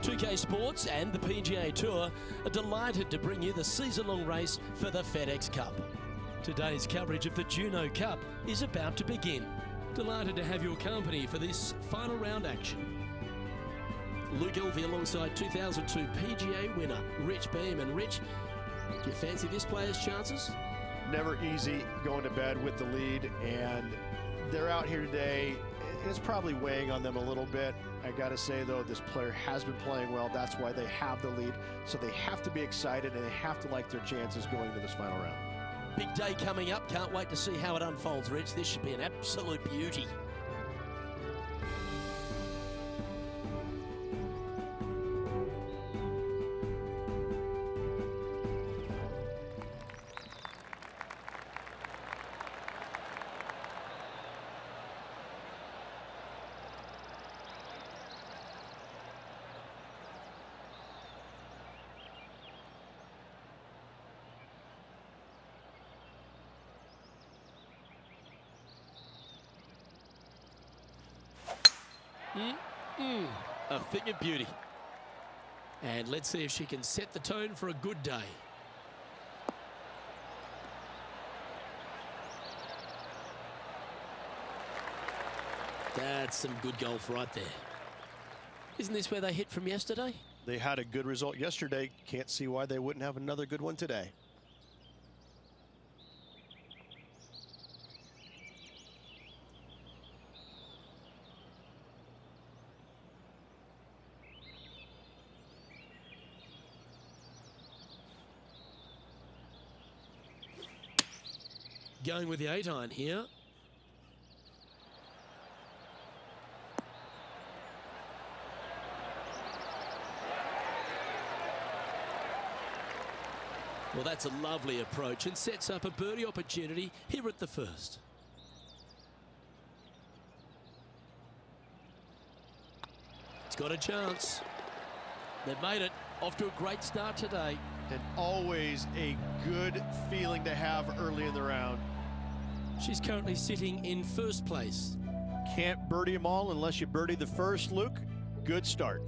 2K Sports and the PGA Tour are delighted to bring you the season-long race for the FedEx Cup. Today's coverage of the Juno Cup is about to begin. Delighted to have your company for this final round action. Luke Elvey alongside 2002 PGA winner Rich Beam. And Rich, do you fancy this player's chances? Never easy going to bed with the lead, and they're out here today. It's probably weighing on them a little bit. I gotta say though, this player has been playing well. That's why they have the lead. So they have to be excited and they have to like their chances going into this final round. Big day coming up. Can't wait to see how it unfolds, Rich. This should be an absolute beauty. A thing of beauty. And let's see if she can set the tone for a good day. That's some good golf right there. Isn't this where they hit from yesterday? They had a good result yesterday. Can't see why they wouldn't have another good one today. Going with the 8-iron here. Well, that's a lovely approach and sets up a birdie opportunity here at the first. It's got a chance. They've made it. Off to a great start today. And always a good feeling to have early in the round. She's currently sitting in first place. Can't birdie them all unless you birdie the first, Luke. Good start.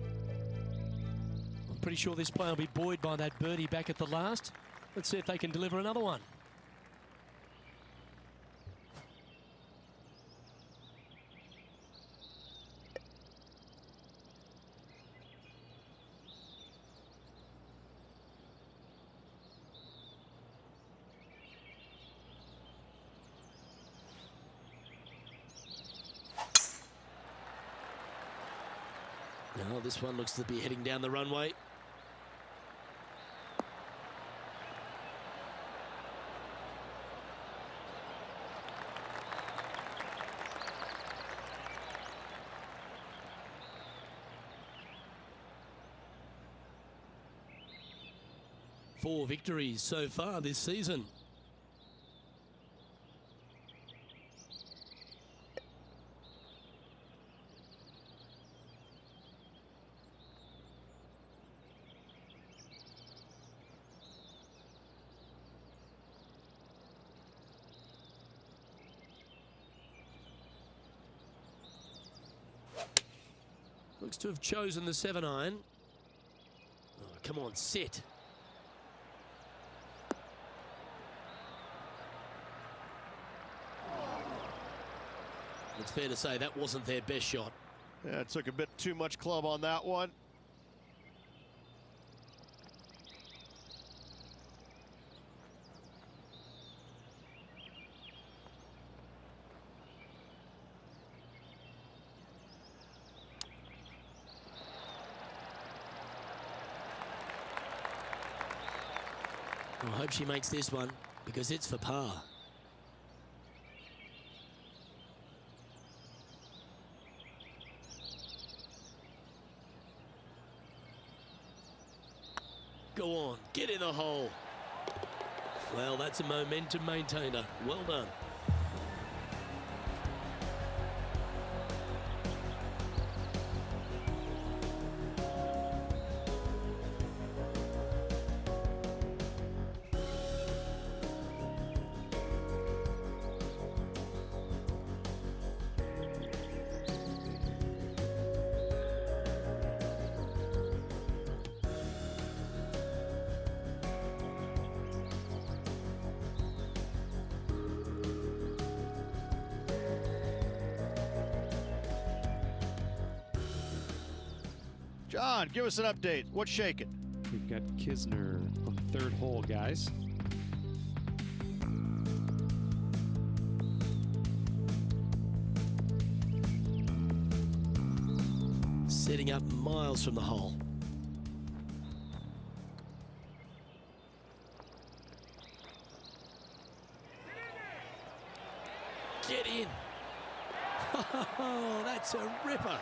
I'm pretty sure this player will be buoyed by that birdie back at the last. Let's see if they can deliver another one. Now this one looks to be heading down the runway. Four victories so far this season. Looks to have chosen the 7-iron. Oh, come on, sit. It's fair to say that wasn't their best shot. Yeah, it took a bit too much club on that one. I hope she makes this one because it's for par. Go on, get in the hole. Well, that's a momentum maintainer. Well done. John, give us an update. What's shaking? We've got Kisner on the third hole, guys. Setting up miles from the hole. Get in. Oh, that's a ripper.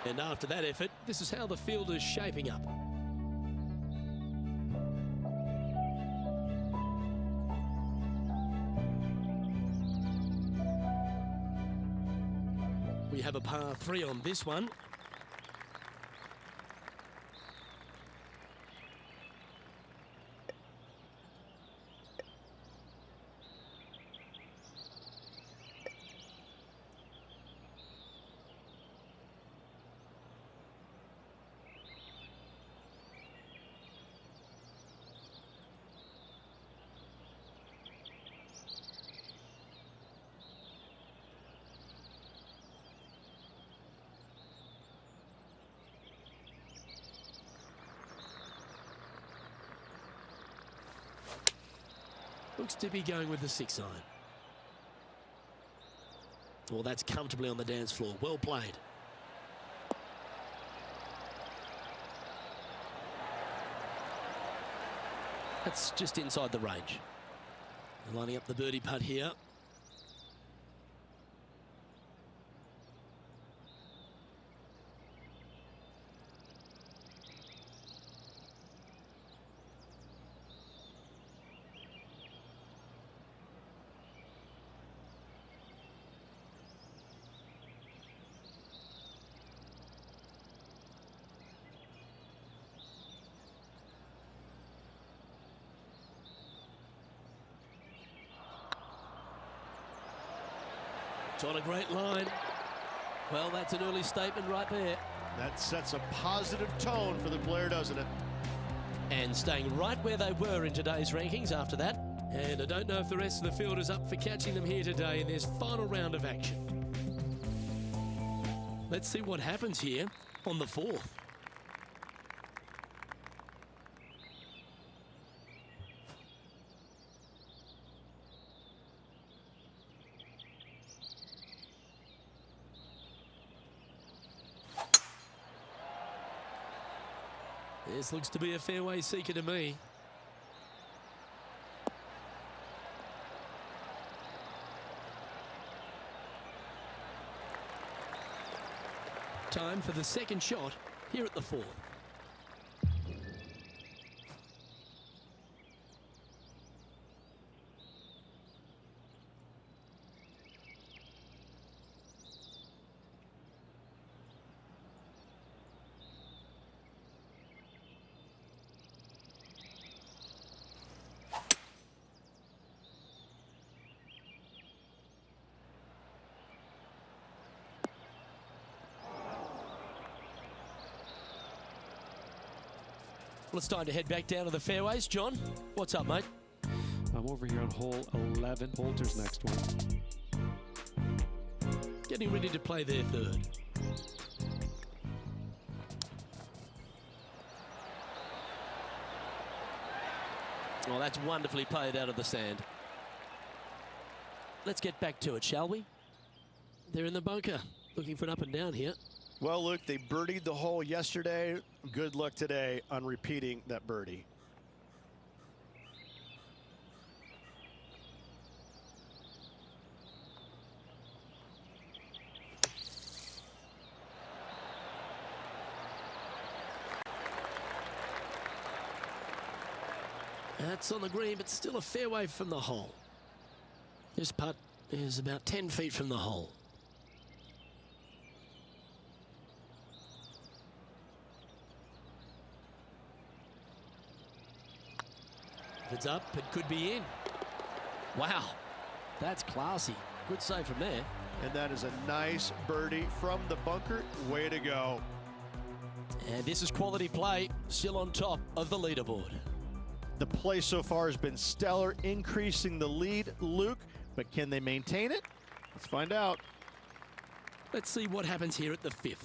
And after that effort, this is how the field is shaping up. We have a par 3 on this one. Looks to be going with the 6 iron. Well, that's comfortably on the dance floor. Well played. That's just inside the range. Lining up the birdie putt here. It's on a great line. Well, that's an early statement right there. That sets a positive tone for the player, doesn't it? And staying right where they were in today's rankings after that. And I don't know if the rest of the field is up for catching them here today in this final round of action. Let's see what happens here on the 4th. This looks to be a fairway seeker to me. Time for the second shot here at the 4th. Well, it's time to head back down to the fairways. John, what's up, mate? I'm over here on hole 11. Poulter's next one. Getting ready to play their 3rd. Well, that's wonderfully played out of the sand. Let's get back to it, shall we? They're in the bunker, looking for an up and down here. Well, Luke, they birdied the hole yesterday. Good luck today on repeating that birdie. That's on the green, but still a fairway from the hole. This putt is about 10 feet from the hole. If it's up, it could be in. Wow, that's classy. Good save from there. And that is a nice birdie from the bunker. Way to go. And this is quality play, still on top of the leaderboard. The play so far has been stellar, increasing the lead, Luke, but can they maintain it? Let's find out. Let's see what happens here at the 5th.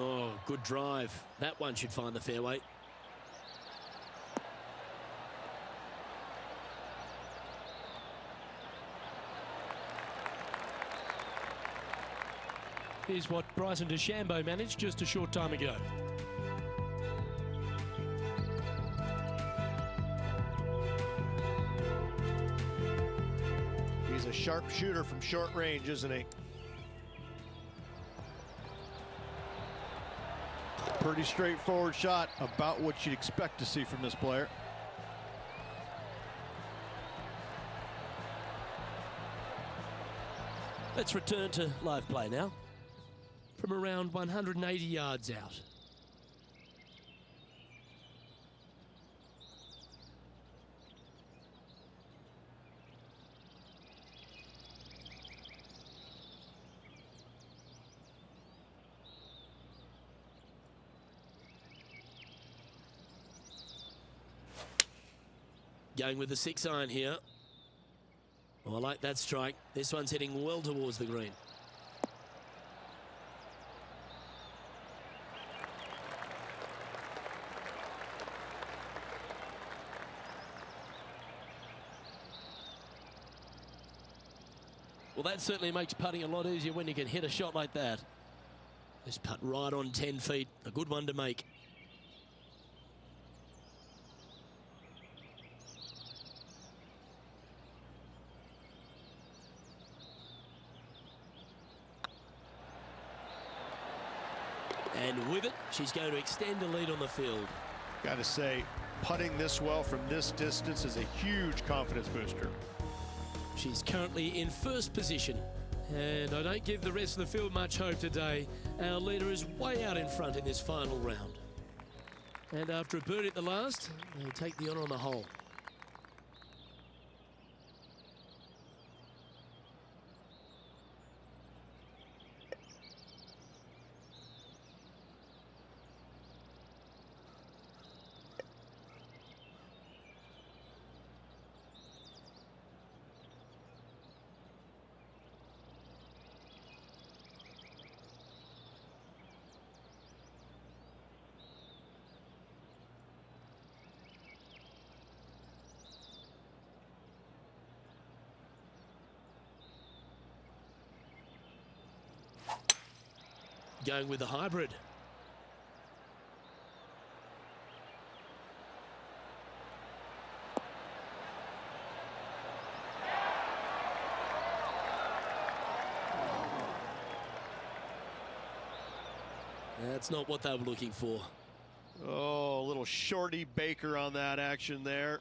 Oh, good drive. That one should find the fairway. Here's what Bryson DeChambeau managed just a short time ago. He's a sharp shooter from short range, isn't he? Pretty straightforward shot, about what you'd expect to see from this player. Let's return to live play now. From around 180 yards out. Going with the 6 iron here. Oh, I like that strike. This one's heading well towards the green. Well, that certainly makes putting a lot easier when you can hit a shot like that. This putt right on 10 feet, a good one to make. And with it, she's going to extend the lead on the field. Got to say, putting this well from this distance is a huge confidence booster. She's currently in first position, and I don't give the rest of the field much hope today. Our leader is way out in front in this final round. And after a birdie at the last, they take the honour on the hole. Going with the hybrid. That's not what they were looking for. Oh, a little shorty Baker on that action there.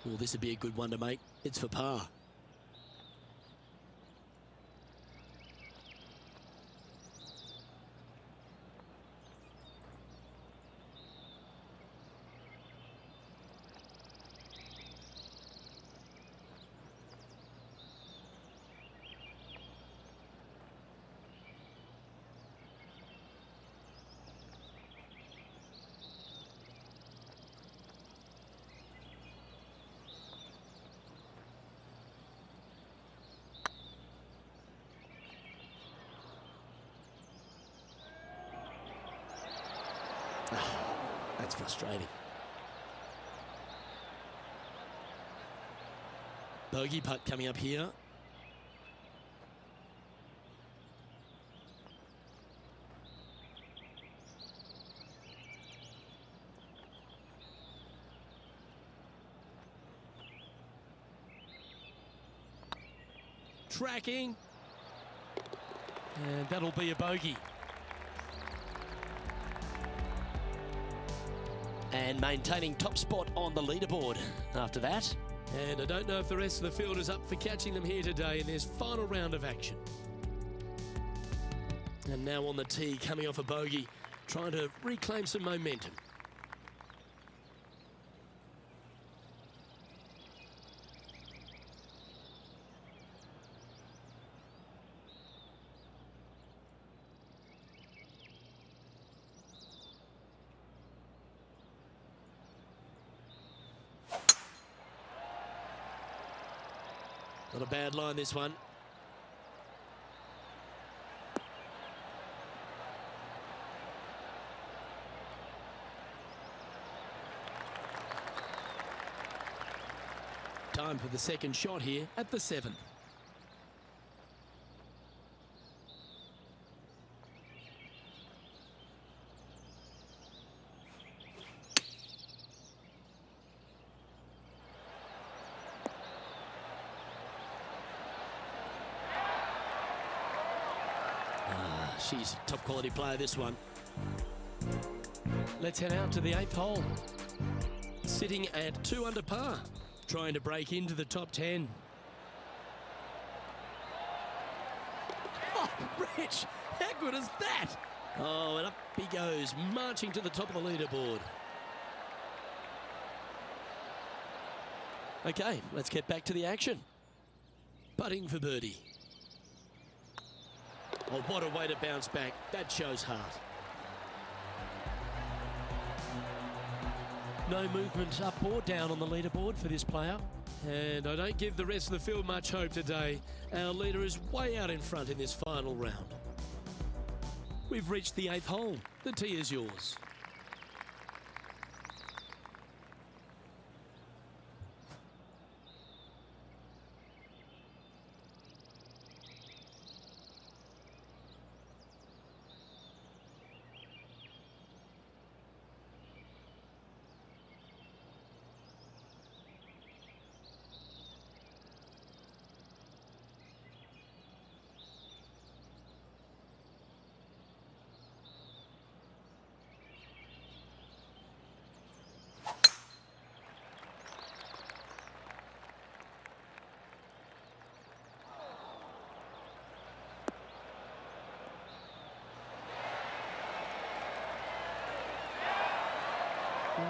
Well, this would be a good one to make. It's for par. That's frustrating. Bogey putt coming up here. Tracking. And that'll be a bogey. And maintaining top spot on the leaderboard after that. And I don't know if the rest of the field is up for catching them here today in this final round of action. And now on the tee, coming off a bogey, trying to reclaim some momentum. Not a bad line, this one. Time for the second shot here at the 7th. She's a top quality player, this one. Let's head out to the 8th hole. Sitting at 2 under par, trying to break into the top 10. Oh, Rich, how good is that? Oh, and up he goes, marching to the top of the leaderboard. Okay, let's get back to the action. Putting for birdie. Oh, what a way to bounce back. That shows heart. No movement up or down on the leaderboard for this player. And I don't give the rest of the field much hope today. Our leader is way out in front in this final round. We've reached the 8th hole. The tee is yours.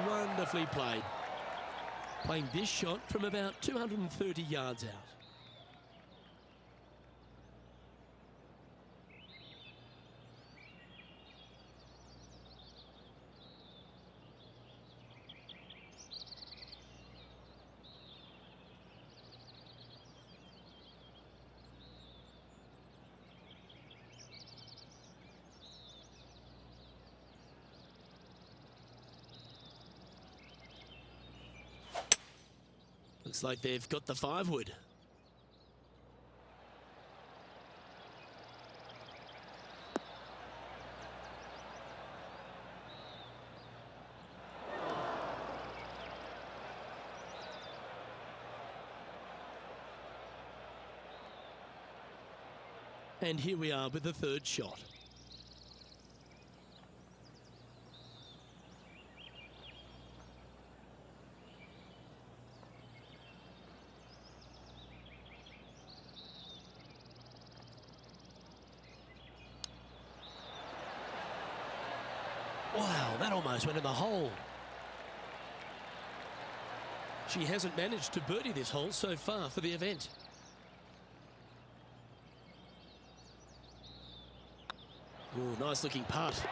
Wonderfully played. Playing this shot from about 230 yards out. Looks like they've got the 5-wood. And here we are with the 3rd shot. Wow, that almost went in the hole. She hasn't managed to birdie this hole so far for the event. Oh, nice looking putt.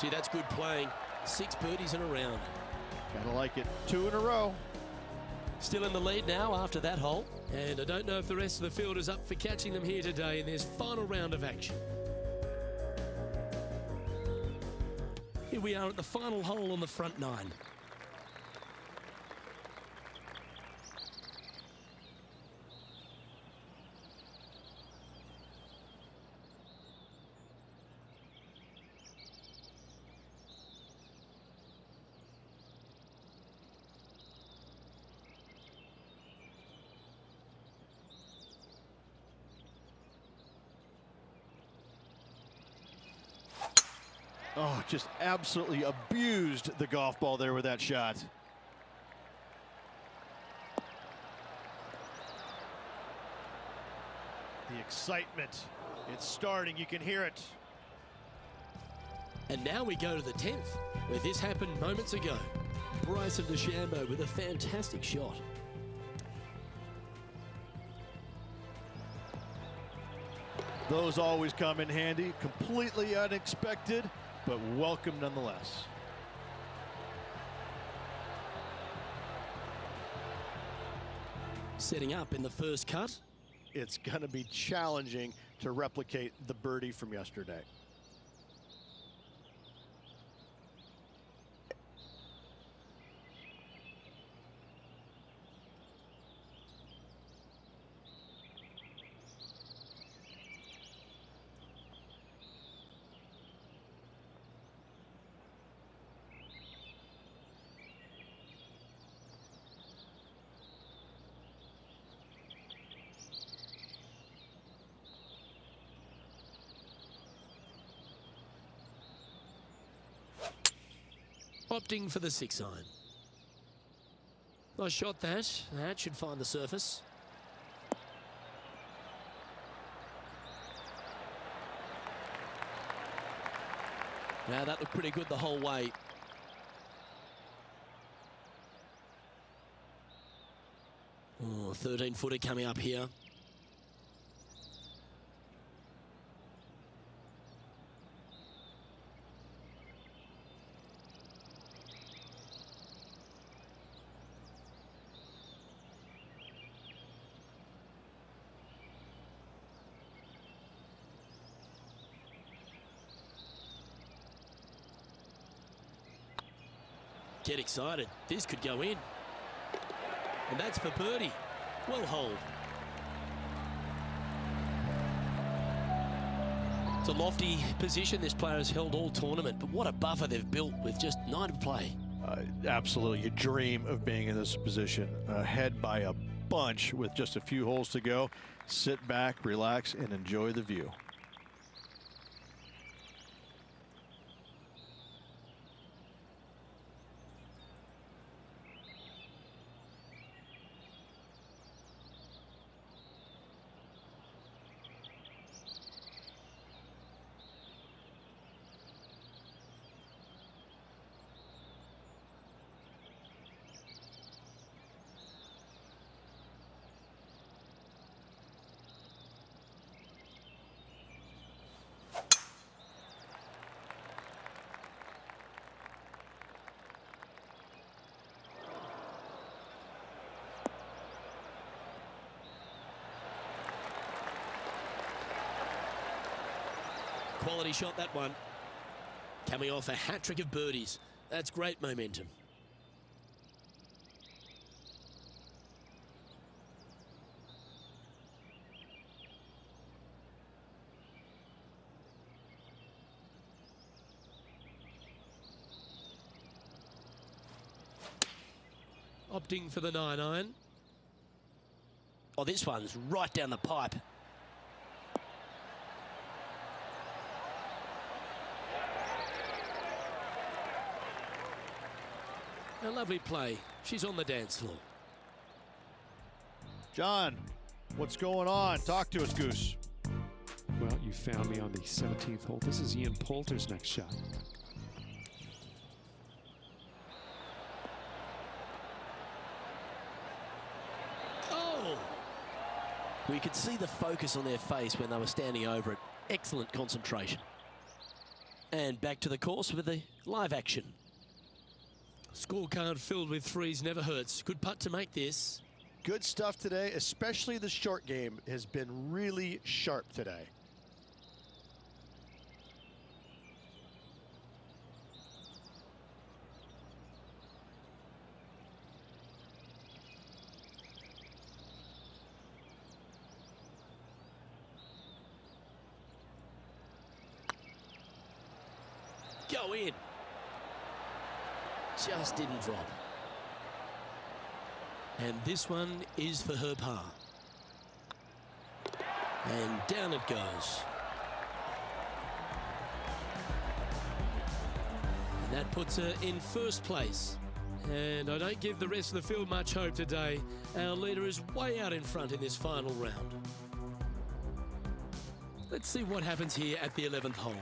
Gee, that's good playing. 6 birdies in a round. Gotta like it. 2 in a row. Still in the lead now after that hole. And I don't know if the rest of the field is up for catching them here today in this final round of action. Here we are at the final hole on the front 9. Oh, just absolutely abused the golf ball there with that shot. The excitement, it's starting, you can hear it. And now we go to the 10th, where this happened moments ago. Bryson DeChambeau with a fantastic shot. Those always come in handy, completely unexpected, but welcome nonetheless. Setting up in the first cut. It's going to be challenging to replicate the birdie from yesterday. Opting for the 6-iron. Nice shot that. That should find the surface. Now that looked pretty good the whole way. Oh, 13-footer coming up here. Get excited. This could go in. And that's for birdie. Well holed. It's a lofty position this player has held all tournament, but what a buffer they've built with just 9 to play. Absolutely, you dream of being in this position. Ahead by a bunch with just a few holes to go. Sit back, relax, and enjoy the view. Quality shot, that one. Coming off a hat-trick of birdies. That's great momentum. Opting for the 9-iron. Oh, this one's right down the pipe. A lovely play. She's on the dance floor. John, what's going on? Talk to us, Goose. Well, you found me on the 17th hole. This is Ian Poulter's next shot. Oh! We could see the focus on their face when they were standing over it. Excellent concentration. And back to the course with the live action. Scorecard filled with threes never hurts. Good putt to make this. Good stuff today, especially the short game has been really sharp today. Go in. Just didn't drop. And this one is for her par. And down it goes. And that puts her in first place. And I don't give the rest of the field much hope today. Our leader is way out in front in this final round. Let's see what happens here at the 11th hole.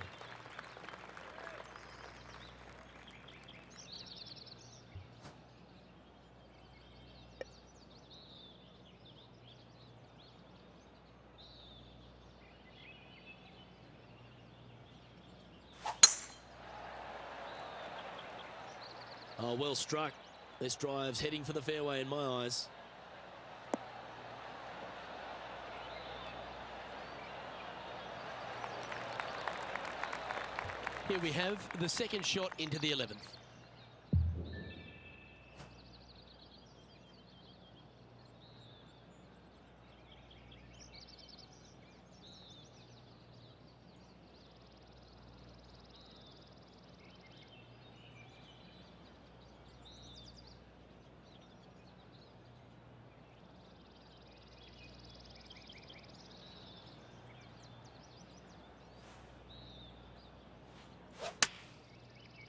Oh, well struck. This drive's heading for the fairway in my eyes. Here we have the second shot into the 11th.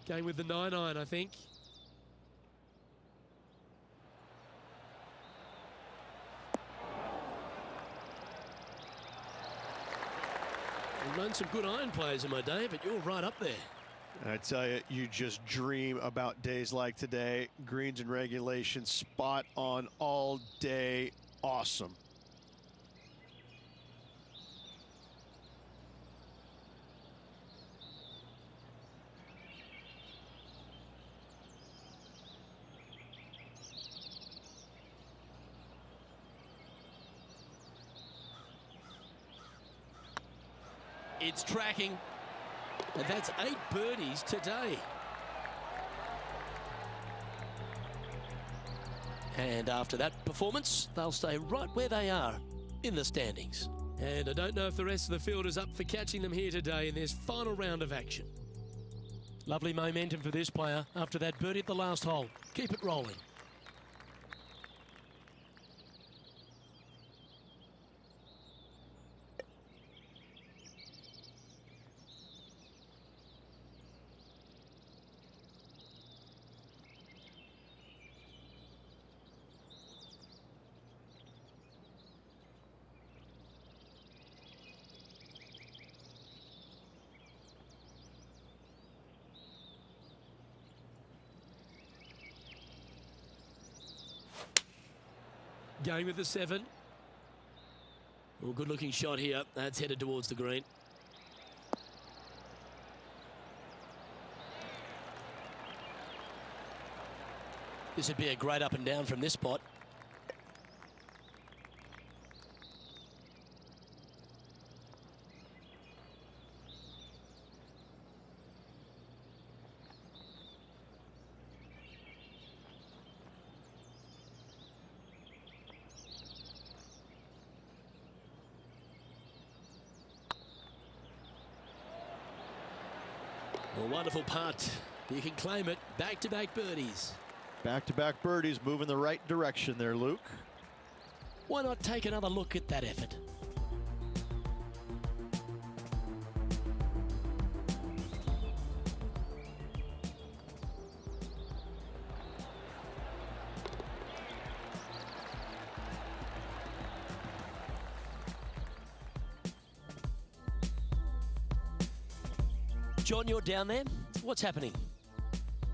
Going with the 9-iron, I think. I've known some good iron players in my day, but you're right up there. I tell you, you just dream about days like today. Greens and regulation, spot on all day. Awesome. It's tracking, and that's 8 birdies today. And after that performance, they'll stay right where they are in the standings. And I don't know if the rest of the field is up for catching them here today in this final round of action. Lovely momentum for this player after that birdie at the last hole. Keep it rolling. Going with the 7. Well, good looking shot here. That's headed towards the green. This would be a great up and down from this spot. A wonderful putt. You can claim it. Back-to-back birdies. Back-to-back birdies, moving the right direction there, Luke. Why not take another look at that effort? John, you're down there. What's happening?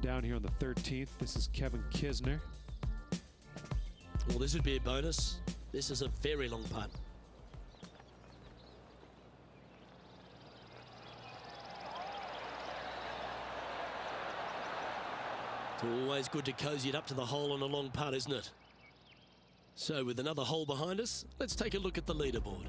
Down here on the 13th, this is Kevin Kisner. Well, this would be a bonus. This is a very long putt. It's always good to cozy it up to the hole on a long putt, isn't it? So with another hole behind us, let's take a look at the leaderboard.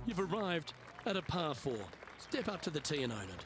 You've arrived at a par 4. Step up to the tee and own it.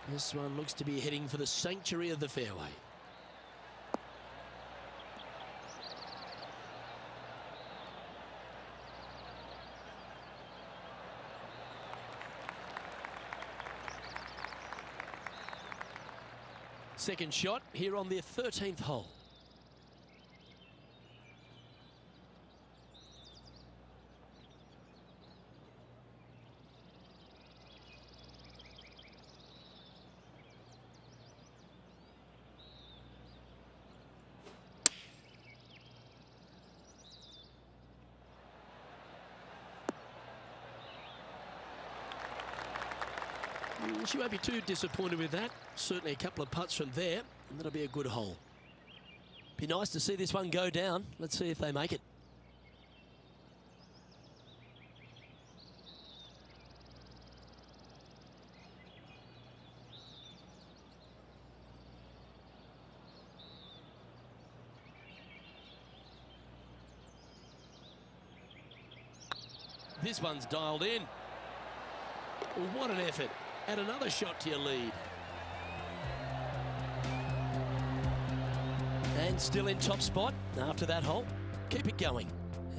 This one looks to be heading for the sanctuary of the fairway. Second shot here on the 13th hole. She won't be too disappointed with that. Certainly a couple of putts from there, and that'll be a good hole. Be nice to see this one go down. Let's see if they make it. This one's dialed in. What an effort. And another shot to your lead. And still in top spot after that hole. Keep it going.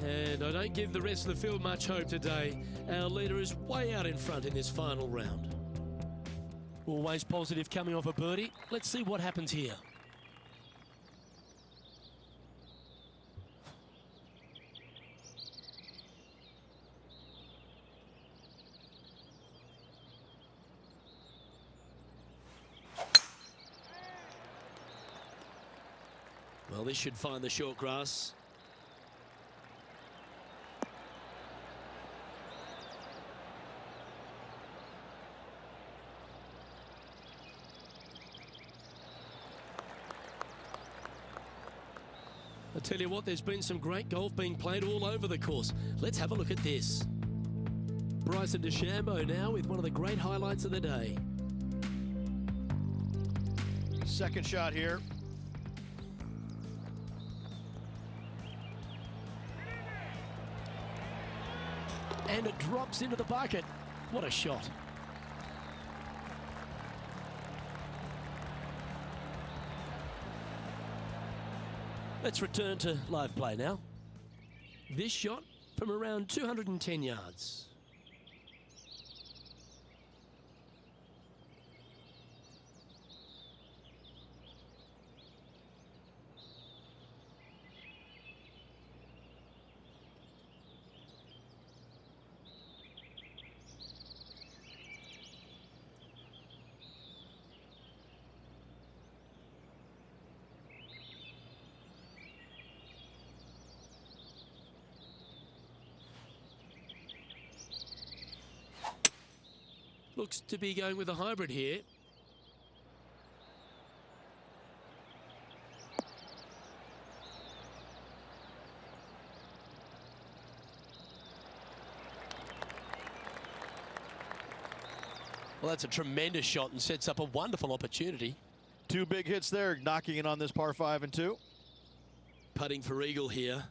And I don't give the rest of the field much hope today. Our leader is way out in front in this final round. Always positive coming off a birdie. Let's see what happens here. Well, this should find the short grass. I tell you what, there's been some great golf being played all over the course. Let's have a look at this. Bryson DeChambeau now with one of the great highlights of the day. Second shot here. And it drops into the bucket. What a shot. Let's return to live play now. This shot from around 210 yards. Looks to be going with a hybrid here. Well, that's a tremendous shot and sets up a wonderful opportunity. Two big hits there, knocking it on this par 5 and 2. Putting for eagle here.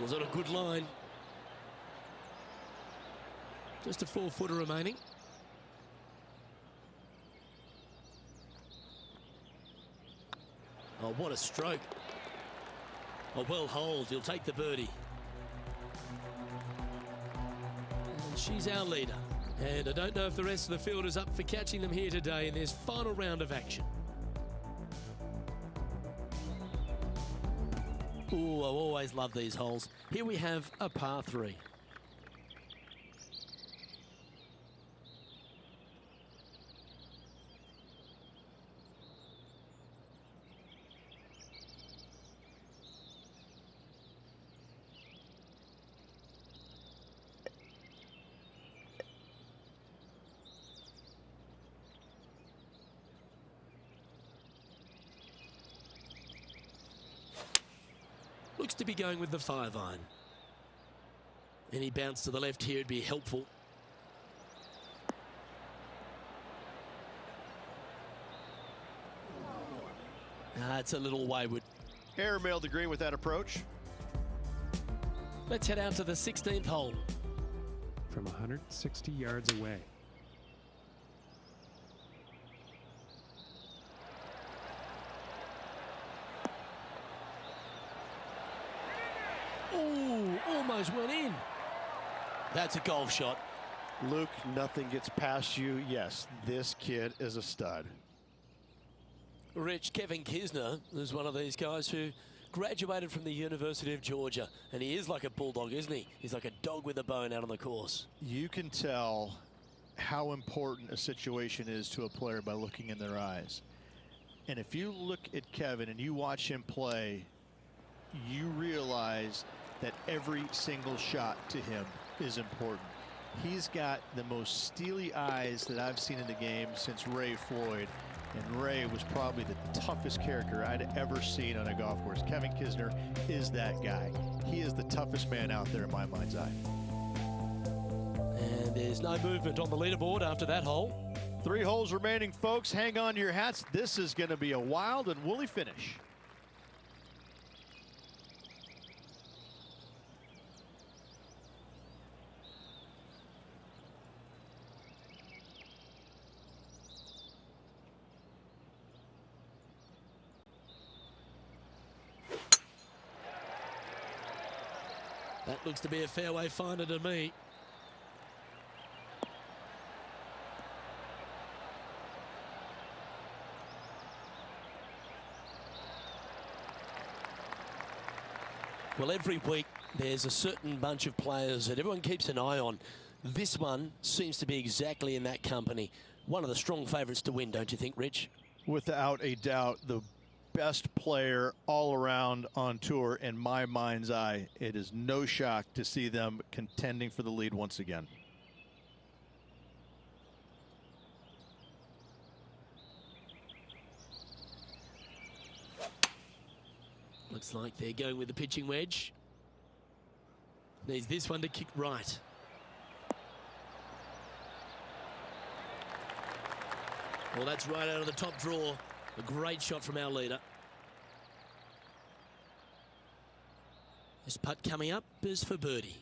Was on a good line. Just a 4-footer remaining. Oh, what a stroke. A well holed. He'll take the birdie. And she's our leader. And I don't know if the rest of the field is up for catching them here today in this final round of action. Ooh, I always love these holes. Here we have a par 3. Looks to be going with the 5-iron. Any bounce to the left here would be helpful. It's a little wayward. Airmailed the green with that approach. Let's head out to the 16th hole. From 160 yards away. Ooh, almost went in. That's a golf shot. Luke, nothing gets past you. Yes, this kid is a stud. Rich, Kevin Kisner is one of these guys who graduated from the University of Georgia, and he is like a bulldog, isn't he? He's like a dog with a bone out on the course. You can tell how important a situation is to a player by looking in their eyes. And if you look at Kevin and you watch him play, you realize that every single shot to him is important. He's got the most steely eyes that I've seen in the game since Ray Floyd. And Ray was probably the toughest character I'd ever seen on a golf course. Kevin Kisner is that guy. He is the toughest man out there in my mind's eye. And there's no movement on the leaderboard after that hole. 3 holes remaining, folks. Hang on to your hats. This is going to be a wild and woolly finish. That looks to be a fairway finder to me. Well, every week there's a certain bunch of players that everyone keeps an eye on. This one seems to be exactly in that company. One of the strong favourites to win, don't you think, Rich? Without a doubt, the best player all around on tour in my mind's eye. It is no shock to see them contending for the lead once again. Looks like they're going with the pitching wedge. Needs this one to kick right. Well, that's right out of the top draw. A great shot from our leader. This putt coming up is for birdie.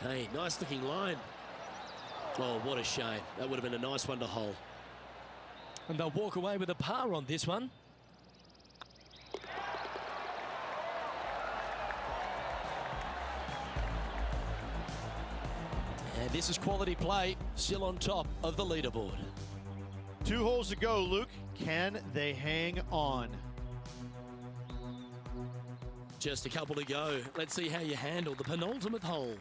Hey, nice looking line. Oh, what a shame. That would have been a nice one to hole. And they'll walk away with a par on this one. And this is quality play, still on top of the leaderboard. 2 holes to go, Luke. Can they hang on? Just a couple to go. Let's see how you handle the penultimate hole.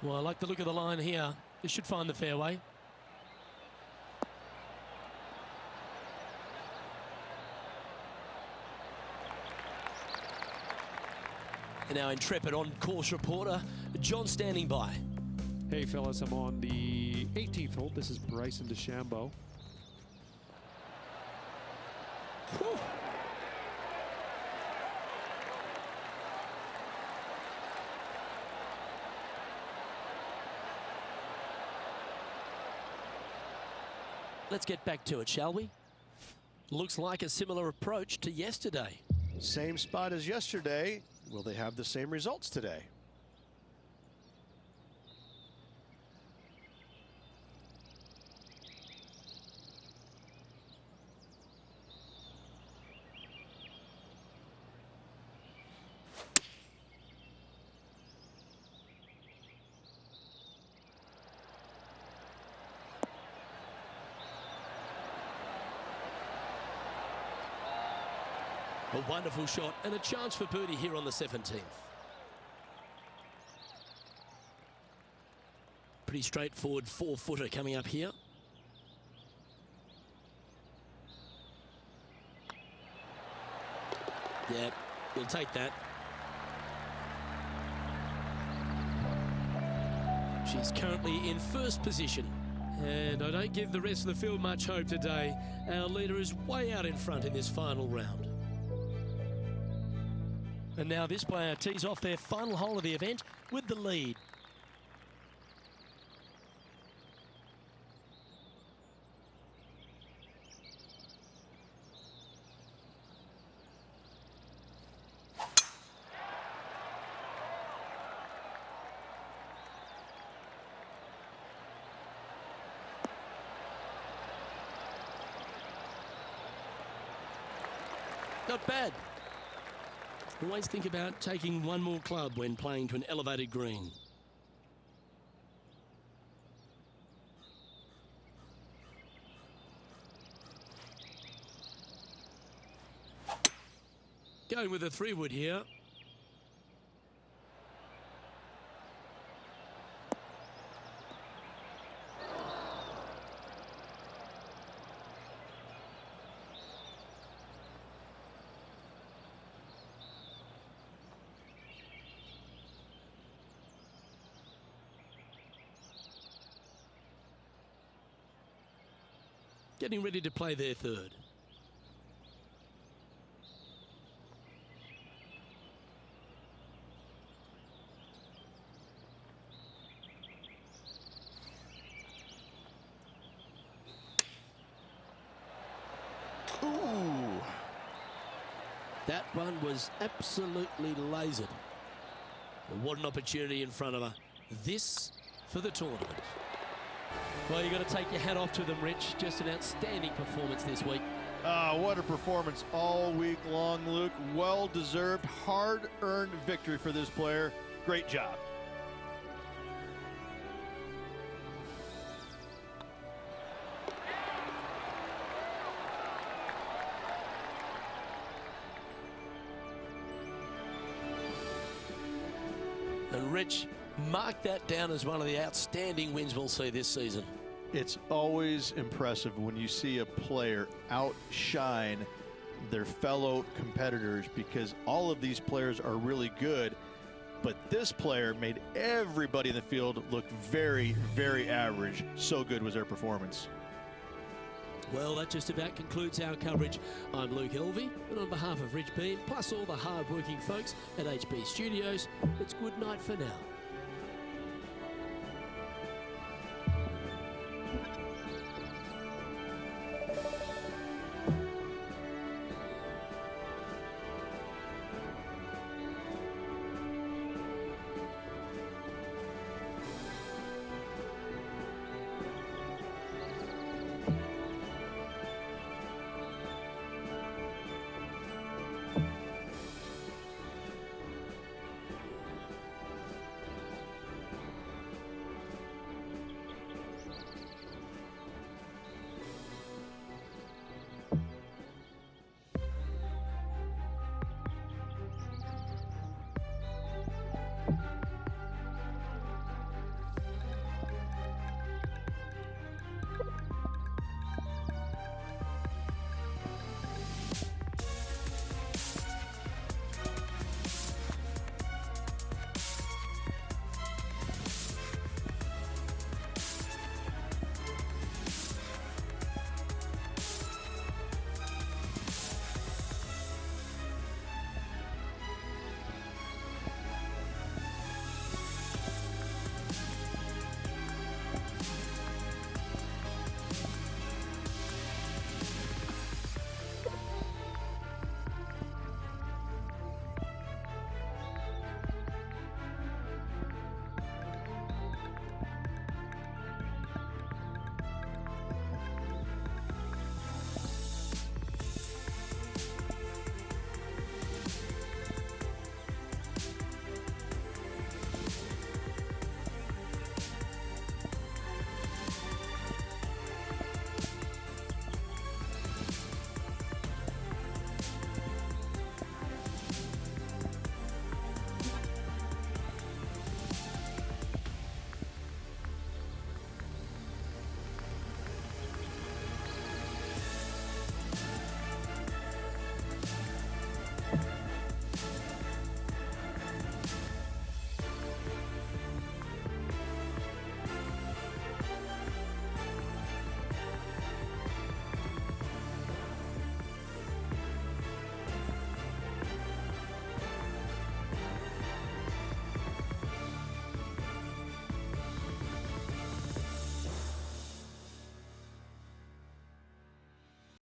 Well, I like the look of the line here. This should find the fairway. And our intrepid on-course reporter, John, standing by. Hey, fellas, I'm on the 18th hole. This is Bryson DeChambeau. Whew. Let's get back to it, shall we? Looks like a similar approach to yesterday. Same spot as yesterday. Will they have the same results today? A wonderful shot and a chance for birdie here on the 17th. Pretty straightforward 4-footer coming up here. Yeah, we'll take that. She's currently in first position. And I don't give the rest of the field much hope today. Our leader is way out in front in this final round. And now this player tees off their final hole of the event with the lead. Not bad. Always think about taking one more club when playing to an elevated green. Going with a 3-wood here. Getting ready to play their third. Ooh. That one was absolutely lasered. What an opportunity in front of her. This for the tournament. Well, you've got to take your hat off to them, Rich. Just an outstanding performance this week. What a performance all week long, Luke. Well-deserved, hard-earned victory for this player. Great job. And Rich, mark that down as one of the outstanding wins we'll see this season. It's always impressive when you see a player outshine their fellow competitors, because all of these players are really good, but this player made everybody in the field look very, very average. So good was their performance. Well, that just about concludes our coverage. I'm Luke Elvey, and on behalf of Rich Beam, plus all the hard-working folks at HB Studios, it's good night for now.